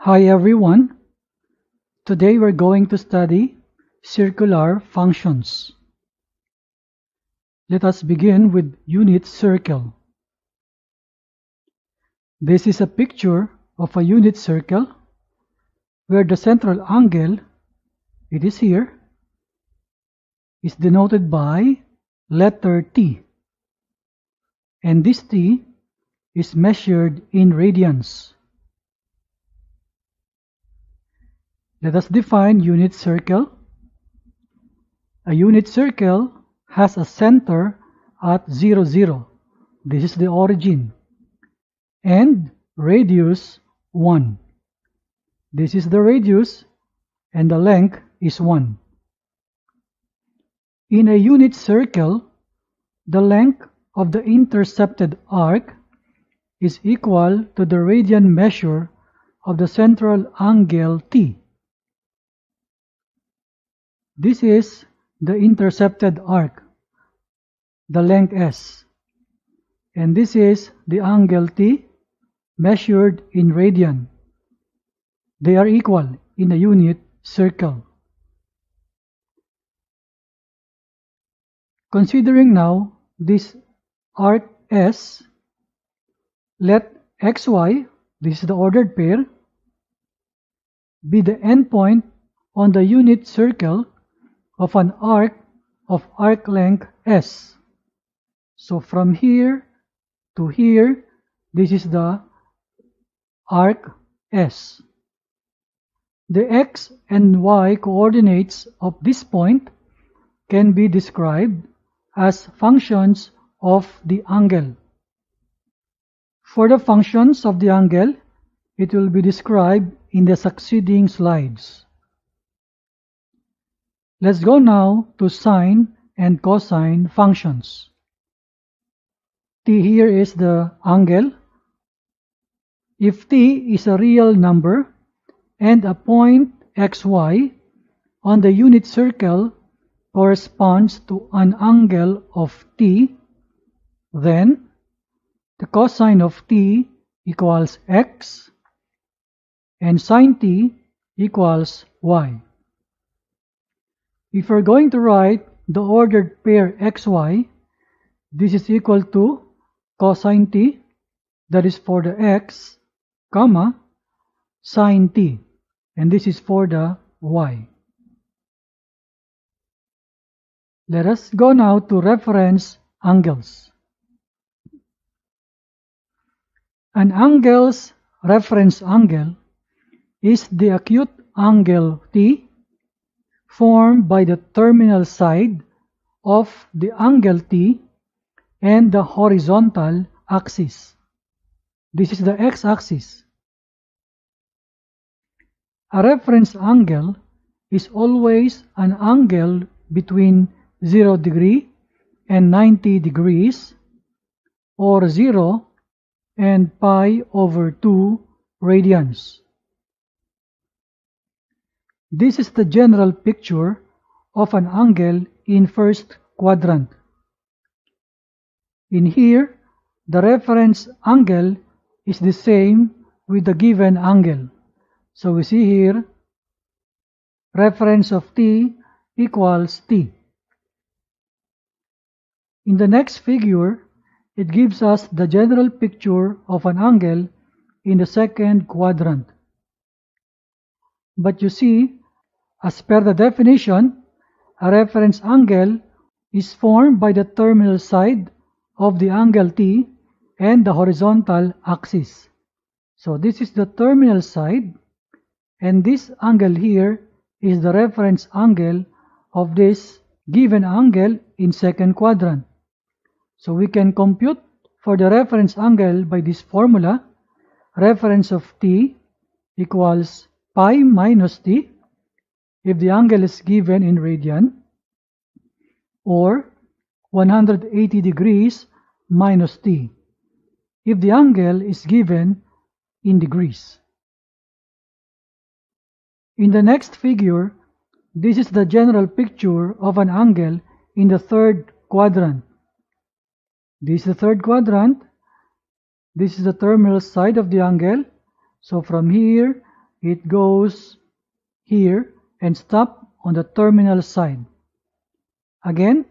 Hi everyone. Today we're going to study circular functions. Let us begin with unit circle. This is a picture of a unit circle where the central angle, it is here, is denoted by letter T. And this T is measured in radians. Let us define unit circle. A unit circle has a center at 0, 0. This is the origin. And radius 1. This is the radius and the length is 1. In a unit circle, the length of the intercepted arc is equal to the radian measure of the central angle T. This is the intercepted arc, the length S, and this is the angle T measured in radian. They are equal in a unit circle. Considering now this arc S, let xy, this is the ordered pair, be the endpoint on the unit circle of an arc of arc length S. So from here to here, this is the arc S. The x and y coordinates of this point can be described as functions of the angle. For the functions of the angle, it will be described in the succeeding slides. Let's go now to sine and cosine functions. T here is the angle. If T is a real number and a point xy on the unit circle corresponds to an angle of T, then the cosine of T equals x and sine T equals y. If we're going to write the ordered pair xy, this is equal to cosine T, that is for the x, comma, sine T, and this is for the y. Let us go now to reference angles. An angle's reference angle is the acute angle T formed by the terminal side of the angle T and the horizontal axis. This is the x-axis. A reference angle is always an angle between 0 degree and 90 degrees, or 0 and pi over 2 radians. This is the general picture of an angle in first quadrant. In here, the reference angle is the same with the given angle. So we see here, reference of T equals T. In the next figure, it gives us the general picture of an angle in the second quadrant. But you see, as per the definition, a reference angle is formed by the terminal side of the angle T and the horizontal axis. So this is the terminal side, and this angle here is the reference angle of this given angle in second quadrant. So we can compute for the reference angle by this formula, reference of T equals pi minus T, if the angle is given in radian, or 180 degrees minus T, if the angle is given in degrees. In the next figure, this is the general picture of an angle in the third quadrant. This is the third quadrant. This is the terminal side of the angle. So from here it goes here and stop on the terminal side. Again,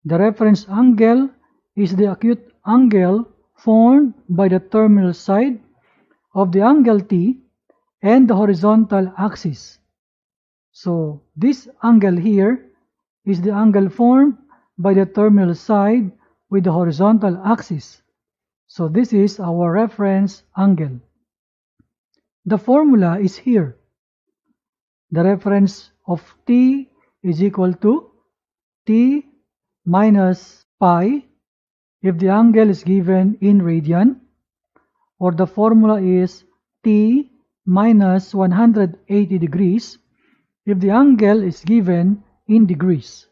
the reference angle is the acute angle formed by the terminal side of the angle T and the horizontal axis. So this angle here is the angle formed by the terminal side with the horizontal axis. So this is our reference angle. The formula is here. The reference of T is equal to T minus pi if the angle is given in radian, or the formula is T minus 180 degrees if the angle is given in degrees.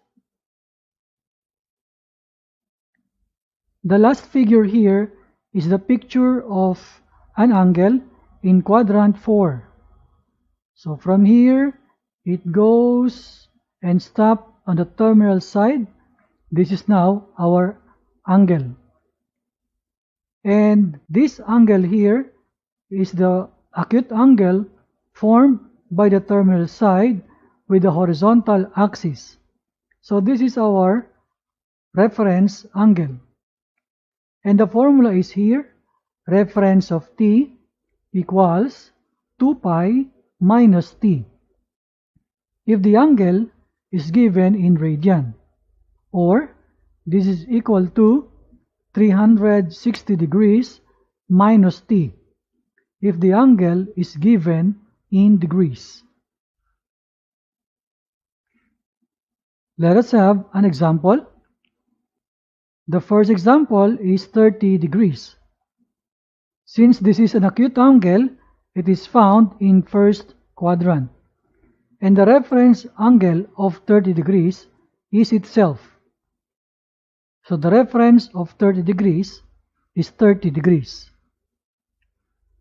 The last figure here is the picture of an angle in quadrant 4. So from here, it goes and stops on the terminal side. This is now our angle. And this angle here is the acute angle formed by the terminal side with the horizontal axis. So this is our reference angle. And the formula is here. Reference of T equals 2 pi minus T if the angle is given in radian, or this is equal to 360 degrees minus T if the angle is given in degrees. Let us have an example. The first example is 30 degrees. Since this is an acute angle, it is found in first quadrant, and the reference angle of 30 degrees is itself. So the reference of 30 degrees is 30 degrees.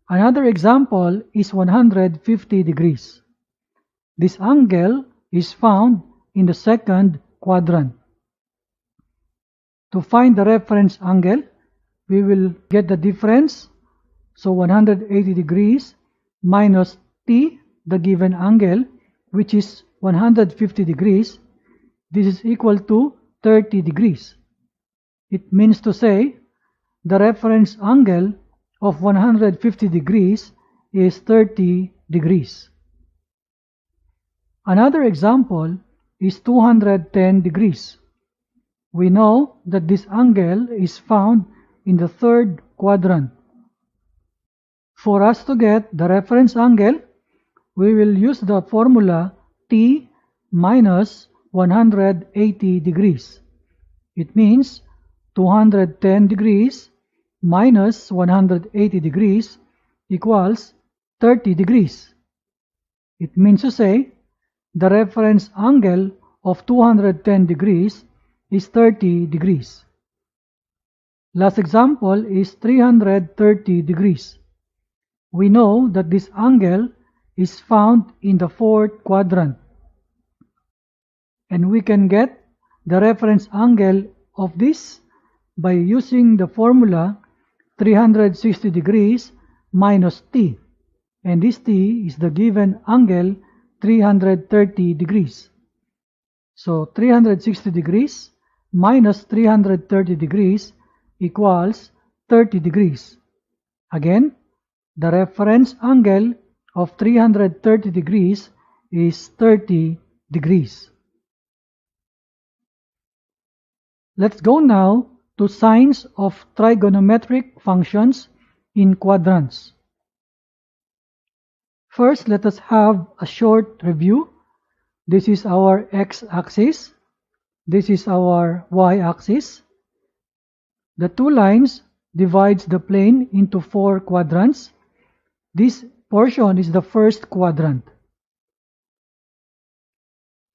Another example is 150 degrees. This angle is found in the second quadrant. To find the reference angle, we will get the difference. So 180 degrees minus T, the given angle, which is 150 degrees. This is equal to 30 degrees. It means to say the reference angle of 150 degrees is 30 degrees. Another example is 210 degrees. We know that this angle is found in the third quadrant. For us to get the reference angle, we will use the formula T minus 180 degrees. It means 210 degrees minus 180 degrees equals 30 degrees. It means to say the reference angle of 210 degrees is 30 degrees. Last example is 330 degrees. We know that this angle is found in the fourth quadrant, and we can get the reference angle of this by using the formula 360 degrees minus T, and this T is the given angle 330 degrees. So 360 degrees minus 330 degrees equals 30 degrees. Again, the reference angle of 330 degrees is 30 degrees. Let's go now to signs of trigonometric functions in quadrants. First, let us have a short review. This is our x-axis. This is our y-axis. The two lines divides the plane into 4 quadrants. This portion is the first quadrant.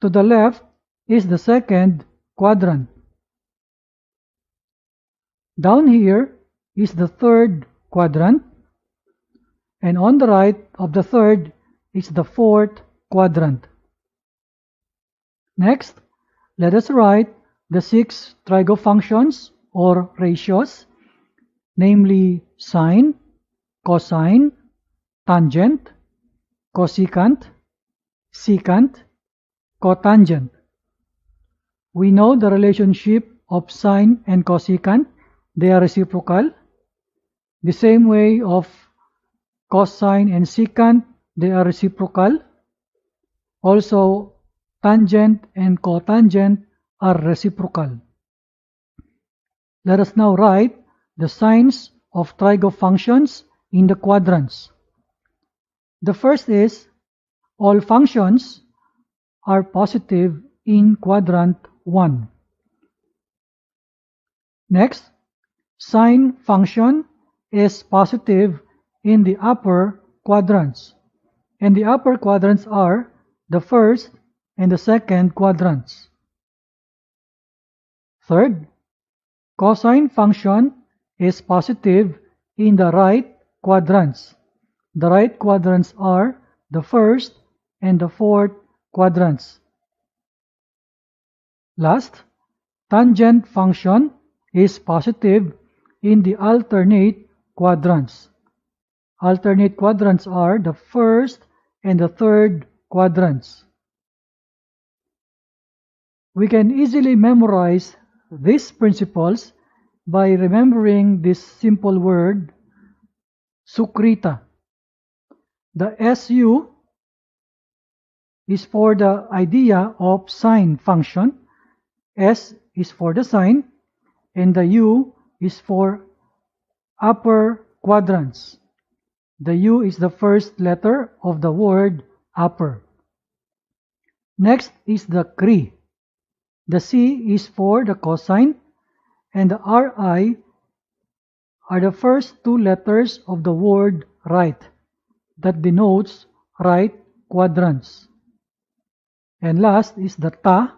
To the left is the second quadrant. Down here is the third quadrant, and on the right of the third is the fourth quadrant. Next, let us write the 6 trigo functions or ratios, namely sine, cosine, tangent, cosecant, secant, cotangent. We know the relationship of sine and cosecant. They are reciprocal. The same way of cosine and secant, they are reciprocal. Also, tangent and cotangent are reciprocal. Let us now write the signs of trigo functions in the quadrants. The first is all functions are positive in quadrant 1. Next, sine function is positive in the upper quadrants, and the upper quadrants are the first and the second quadrants. Third, cosine function is positive in the right quadrants. The right quadrants are the first and the fourth quadrants. Last, tangent function is positive in the alternate quadrants. Alternate quadrants are the first and the third quadrants. We can easily memorize these principles by remembering this simple word, sukrita. The SU is for the idea of sine function, S is for the sine, and the U is for upper quadrants. The U is the first letter of the word upper. Next is the CRI. The C is for the cosine, and the RI are the first two letters of the word right, that denotes right quadrants. And last is the Ta.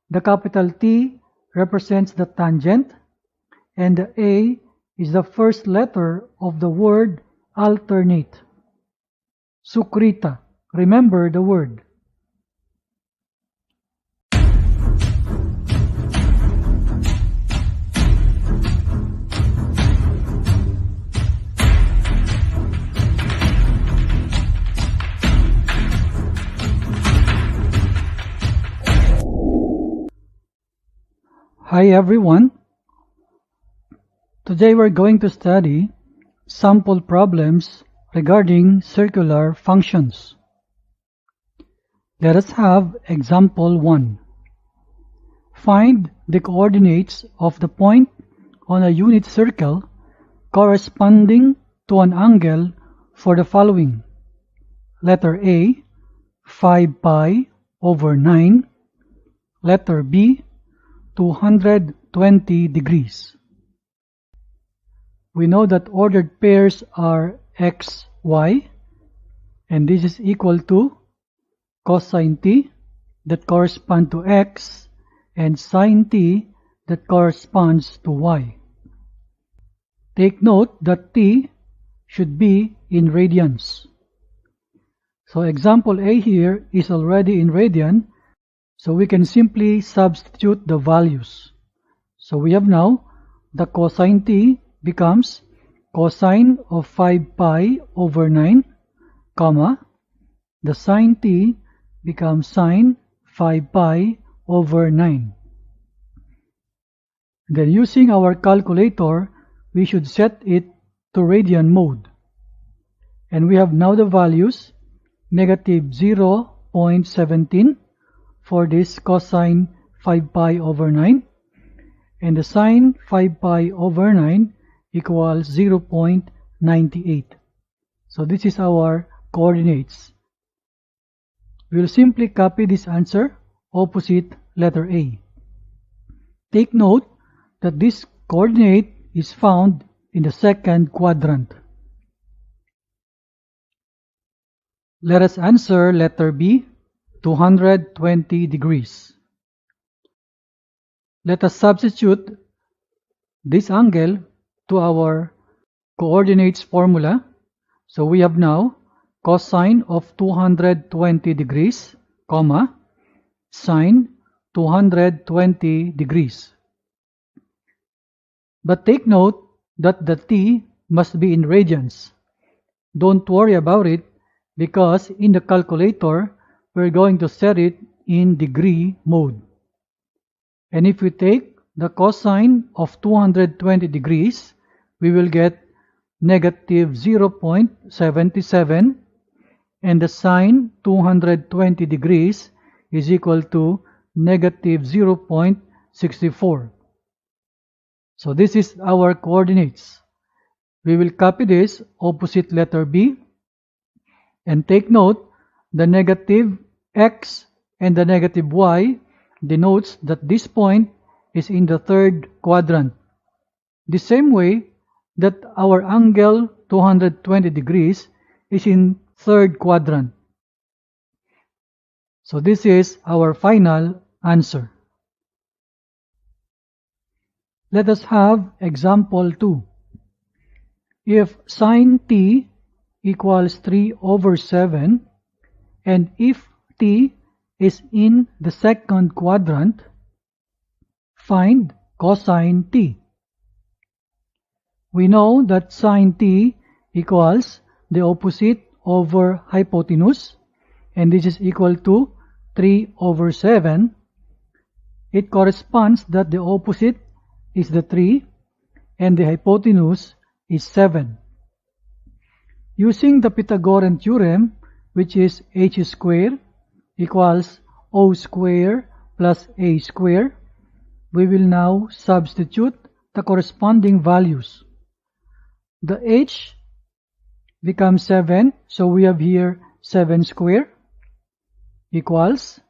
The capital T represents the tangent, and the A is the first letter of the word alternate. Sukrita. Remember the word. Hi everyone. Today we're going to study sample problems regarding circular functions. Let us have example 1. Find the coordinates of the point on a unit circle corresponding to an angle for the following. Letter A, 5 pi over 9. Letter B, 220 degrees. We know that ordered pairs are x, y, and this is equal to cosine t that correspond to x and sine t that corresponds to y. Take note that t should be in radians. So example A here is already in radian, so we can simply substitute the values. So we have now the cosine t becomes cosine of 5 pi over 9, comma, the sine t becomes sine 5 pi over 9. Then using our calculator, we should set it to radian mode. And we have now the values, negative 0.17 for this cosine 5 pi over 9, and the sine 5 pi over 9 equals 0.98. So this is our coordinates. We will simply copy this answer opposite letter A. Take note that this coordinate is found in the second quadrant. Let us answer letter B, 220 degrees. Let us substitute this angle to our coordinates formula. So we have now cosine of 220 degrees, comma, sine 220 degrees. But take note that the t must be in radians. Don't worry about it because in the calculator, we're going to set it in degree mode. And if we take the cosine of 220 degrees, we will get negative 0.77, and the sine 220 degrees is equal to negative 0.64. So this is our coordinates. We will copy this opposite letter B, and take note, the negative x and the negative y denotes that this point is in the third quadrant. The same way that our angle 220 degrees is in third quadrant. So this is our final answer. Let us have example 2. If sine t equals 3/7 and if t is in the second quadrant, find cosine t. We know that sine t equals the opposite over hypotenuse, and this is equal to 3/7. It corresponds that the opposite is the 3 and the hypotenuse is 7. Using the Pythagorean theorem, which is h square equals o square plus a square, we will now substitute the corresponding values. The h becomes 7, so we have here 7 square equals,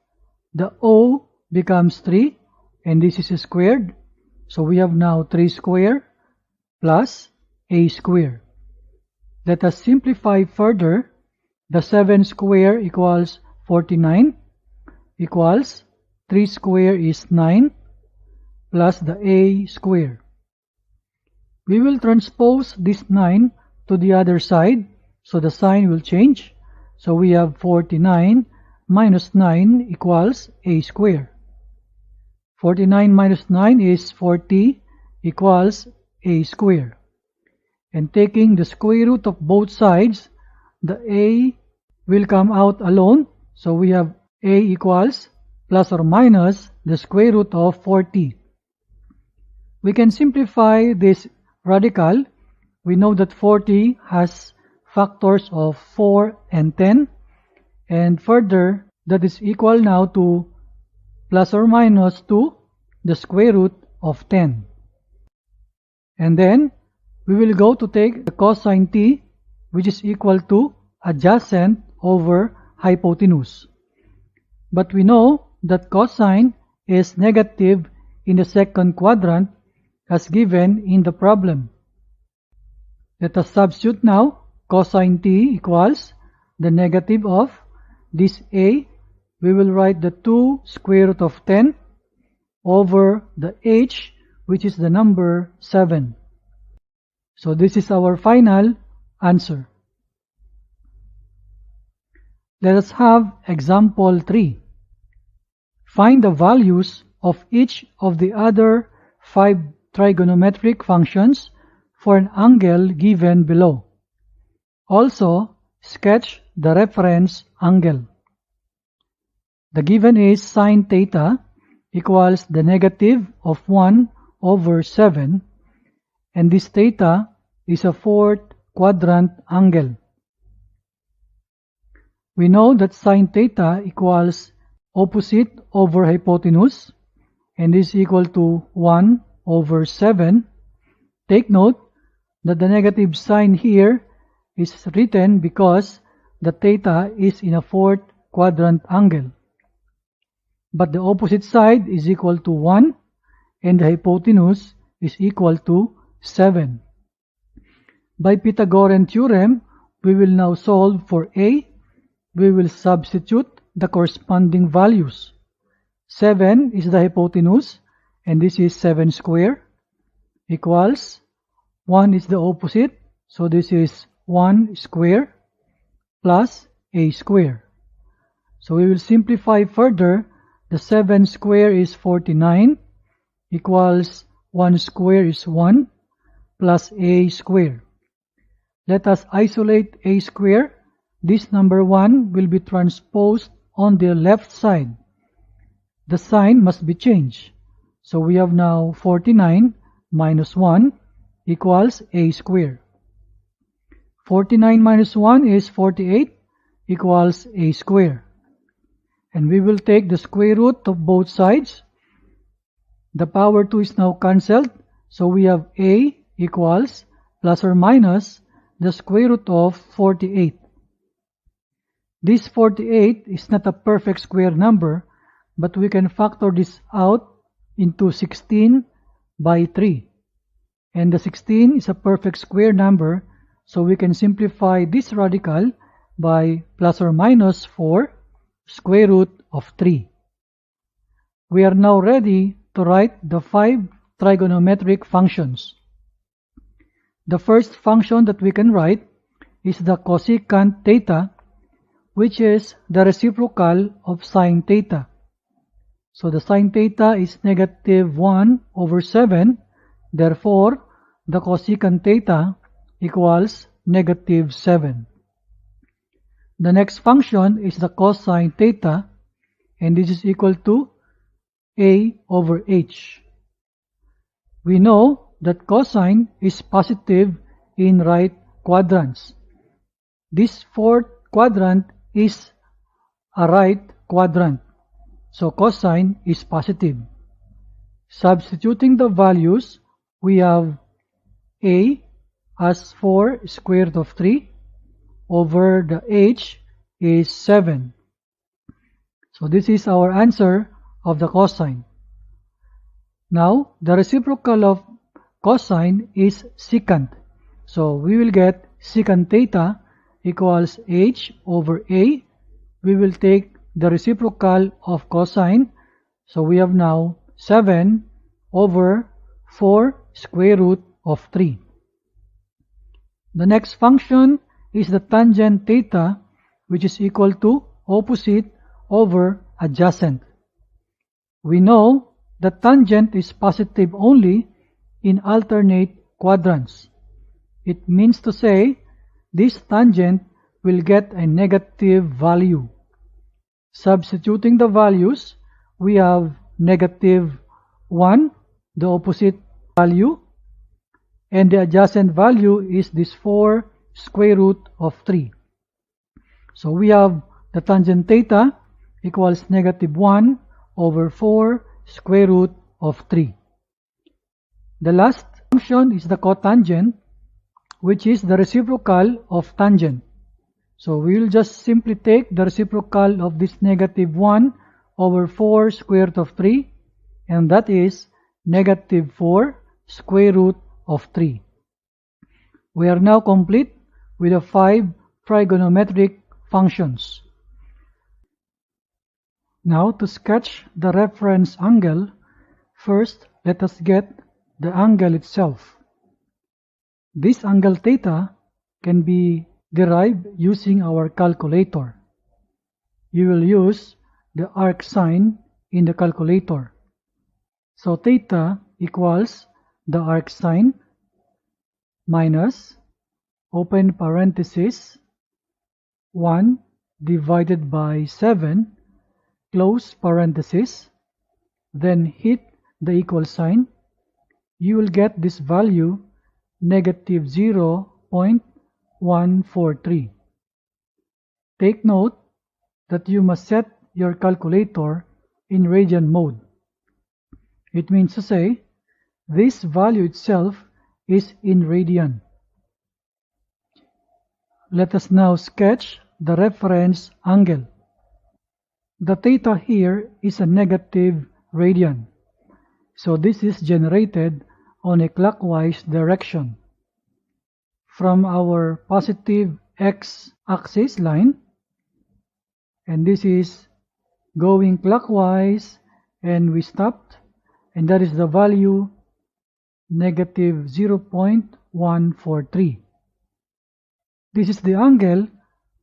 the o becomes 3, and this is squared, so we have now 3 square plus a square. Let us simplify further. The 7 square equals 49 equals 3 square is 9 plus the a square. We will transpose this 9 to the other side, so the sign will change. So we have 49 minus 9 equals a square. 49 minus 9 is 40 equals a square. And taking the square root of both sides, the a will come out alone. So we have a equals plus or minus the square root of 40. We can simplify this radical. We know that 40 has factors of 4 and 10, and further that is equal now to plus or minus 2 the square root of 10. And then we will go to take the cosine t, which is equal to adjacent over hypotenuse. But we know that cosine is negative in the second quadrant as given in the problem. Let us substitute now. Cosine t equals the negative of this a. We will write the 2 square root of 10 over the h, which is the number 7. So this is our final answer. Let us have example 3. Find the values of each of the other 5 trigonometric functions for an angle given below. Also, sketch the reference angle. The given is sine theta equals the negative of 1/7, and this theta is a fourth quadrant angle. We know that sine theta equals opposite over hypotenuse, and is equal to 1/7. Take note that the negative sign here is written because the theta is in a fourth quadrant angle. But the opposite side is equal to 1 and the hypotenuse is equal to 7. By Pythagorean theorem, we will now solve for a. We will substitute the corresponding values. 7 is the hypotenuse, and this is 7 square equals 1 is the opposite, so this is 1 square plus a square. So we will simplify further. The 7 square is 49 equals 1 square is 1 plus a square. Let us isolate a square. this number 1 will be transposed on the left side. The sign must be changed. So we have now 49 minus 1 equals a square. 49 minus 1 is 48 equals a square. And we will take the square root of both sides. The power 2 is now cancelled. So we have a equals plus or minus the square root of 48. This 48 is not a perfect square number, but we can factor this out into 16 by 3. And the 16 is a perfect square number, so we can simplify this radical by plus or minus 4 square root of 3. We are now ready to write the 5 trigonometric functions. The first function that we can write is the cosecant theta, which is the reciprocal of sine theta. So the sine theta is negative 1 over 7. Therefore, the cosecant theta equals negative 7. The next function is the cosine theta, and this is equal to a over h. We know that cosine is positive in right quadrants. This fourth quadrant is a right quadrant, so cosine is positive. Substituting the values, we have a as 4 square root of 3 over the h is 7. So this is our answer of the cosine. Now, the reciprocal of cosine is secant. So we will get secant theta equals h over a. We will take the reciprocal of cosine. So we have now 7 over 4 square root of 3. The next function is the tangent theta, which is equal to opposite over adjacent. We know that tangent is positive only in alternate quadrants. It means to say this tangent will get a negative value. Substituting the values, we have negative 1, the opposite value, and the adjacent value is this 4 square root of 3. So we have the tangent theta equals negative 1 over 4 square root of 3. The last function is the cotangent, which is the reciprocal of tangent. So we will just simply take the reciprocal of this negative 1 over 4 square root of 3, and that is negative 4 square root of 3. We are now complete with the 5 trigonometric functions. Now to sketch the reference angle, first let us get the angle itself. This angle theta can be derived using our calculator. You will use the arc sign in the calculator. So theta equals the arc sign minus open parenthesis 1 divided by 7 close parenthesis, then hit the equal sign. You will get this value negative 0.143. Take note that you must set your calculator in radian mode. It means to say this value itself is in radian. Let us now sketch the reference angle. The theta here is a negative radian, so this is generated on a clockwise direction. From our positive x-axis line, and this is going clockwise, and we stopped, and that is the value negative 0.143. This is the angle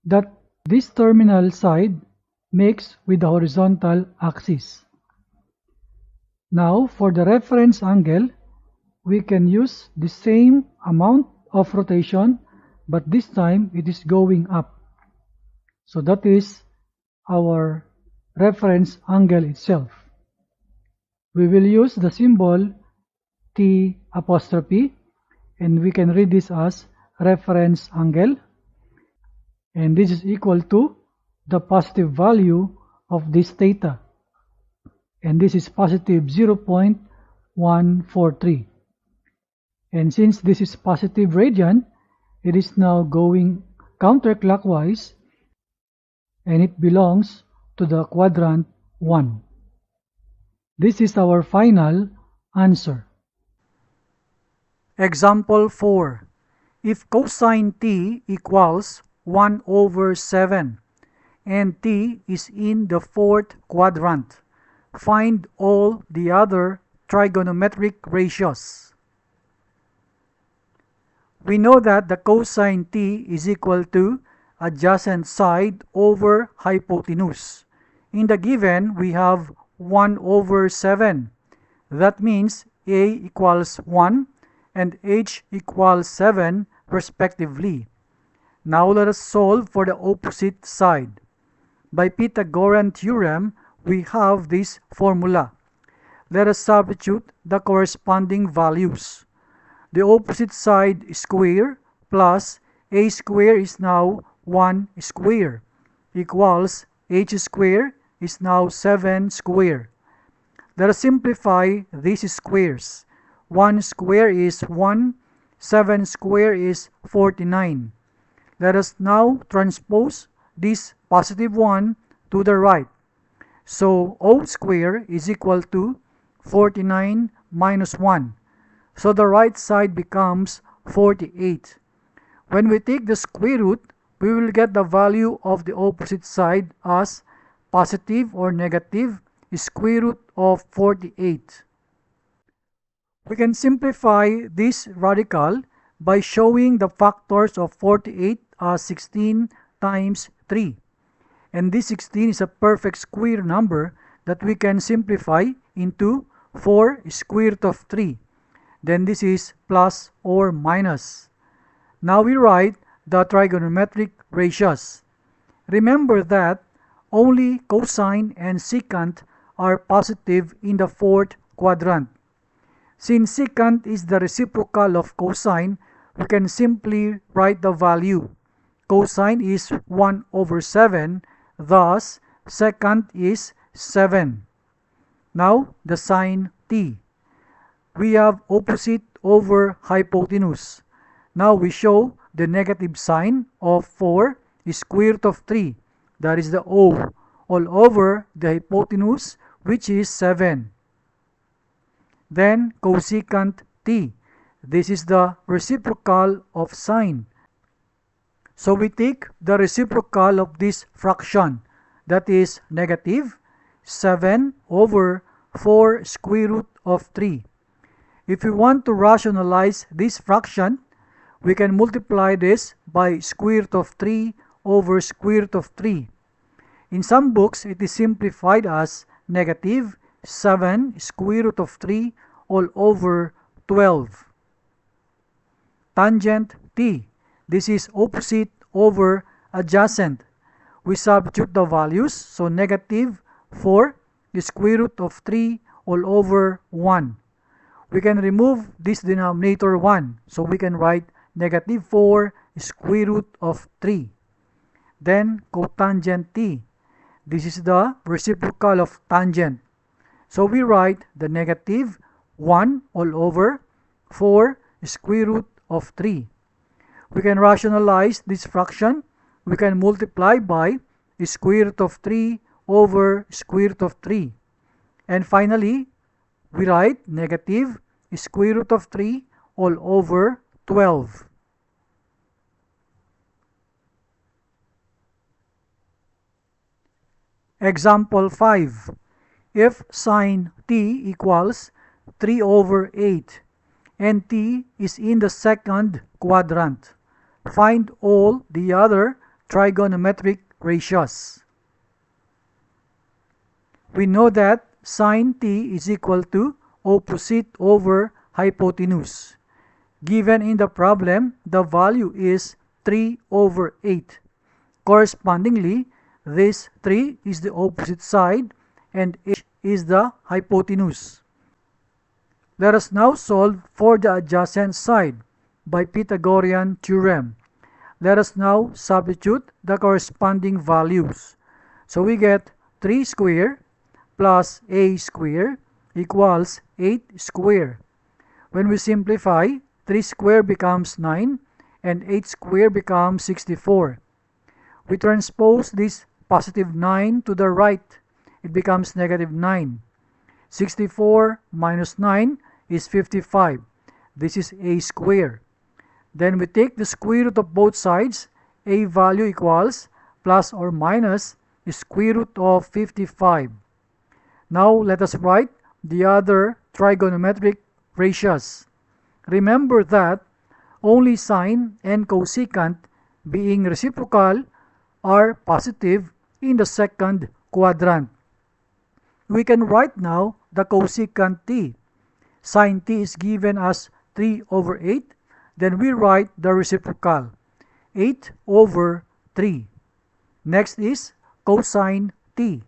that this terminal side makes with the horizontal axis. Now for the reference angle, we can use the same amount of rotation, but this time it is going up. So that is our reference angle itself. We will use the symbol T apostrophe, and we can read this as reference angle, and this is equal to the positive value of this theta, and this is positive 0.143. And since this is positive radian, it is now going counterclockwise, and it belongs to the quadrant 1. This is our final answer. Example 4. If cosine t equals 1 over 7 and t is in the fourth quadrant, find all the other trigonometric ratios. We know that the cosine t is equal to adjacent side over hypotenuse. In the given, we have 1 over 7. That means a equals 1 and h equals 7 respectively. Now let us solve for the opposite side. By Pythagorean theorem, we have this formula. Let us substitute the corresponding values. The opposite side square plus a square is now 1 square equals h square is now 7 square. Let us simplify these squares. 1 square is 1, 7 square is 49. Let us now transpose this positive 1 to the right. So O square is equal to 49 minus 1. So the right side becomes 48. When we take the square root, we will get the value of the opposite side as positive or negative square root of 48. We can simplify this radical by showing the factors of 48 as 16 times 3. And this 16 is a perfect square number that we can simplify into 4 square root of 3. Then this is plus or minus. Now we write the trigonometric ratios. Remember that only cosine and secant are positive in the fourth quadrant. Since secant is the reciprocal of cosine, we can simply write the value. Cosine is 1 over 7, thus secant is 7. Now the sign t. We have opposite over hypotenuse. Now we show the negative sign of 4 square root of 3. That is the O all over the hypotenuse, which is 7. Then cosecant t. This is the reciprocal of sine. So we take the reciprocal of this fraction, that is negative 7 over 4 square root of 3. If we want to rationalize this fraction, we can multiply this by square root of 3 over square root of 3. In some books, it is simplified as negative 7 square root of 3 all over 12. Tangent t. This is opposite over adjacent. We substitute the values, so negative 4 square root of 3 all over 1. We can remove this denominator 1, so we can write negative 4 square root of 3. Then cotangent t. This is the reciprocal of tangent. So we write the negative 1 all over 4 square root of 3. We can rationalize this fraction. We can multiply by square root of 3 over square root of 3. And finally, we write negative square root of 3 all over 12. Example 5. If sine t equals 3 over 8 and t is in the second quadrant, find all the other trigonometric ratios. We know that sine t is equal to opposite over hypotenuse. Given in the problem, the value is 3 over 8. Correspondingly, this 3 is the opposite side and h is the hypotenuse. Let us now solve for the adjacent side by Pythagorean theorem. Let us now substitute the corresponding values. So we get 3 square plus a square equals 8 square. When we simplify, 3 square becomes 9 and 8 square becomes 64. We transpose this positive 9 to the right. It becomes negative 9. 64 minus 9 is 55. This is a square. Then we take the square root of both sides. A value equals plus or minus the square root of 55. Now let us write the other trigonometric ratios. Remember that only sine and cosecant, being reciprocal, are positive in the second quadrant. We can write now the cosecant t. Sine t is given as 3 over 8. Then we write the reciprocal, 8 over 3. Next is cosine t.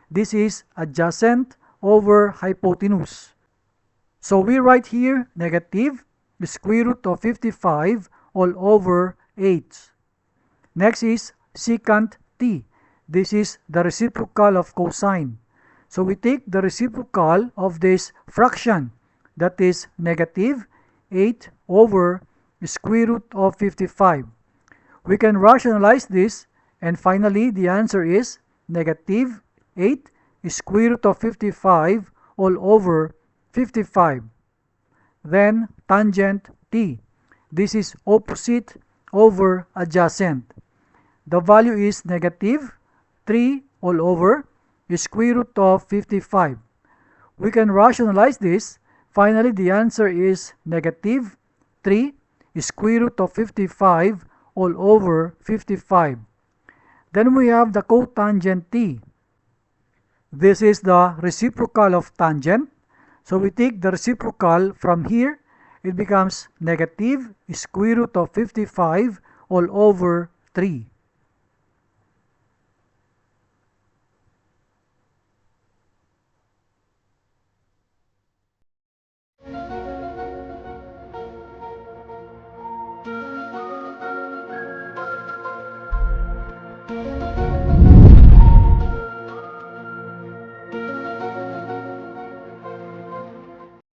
This is adjacent over hypotenuse. So we write here negative the square root of 55 all over 8. Next is secant t. This is the reciprocal of cosine. So we take the reciprocal of this fraction, that is negative 8 over the square root of 55. We can rationalize this, and finally the answer is negative 8 square root of 55 all over 55. Then tangent t. This is opposite over adjacent. The value is negative 3 all over the square root of 55. We can rationalize this. Finally, the answer is negative 3 square root of 55 all over 55. Then we have the cotangent t. This is the reciprocal of tangent. So we take the reciprocal from here. It becomes negative square root of 55 all over 3.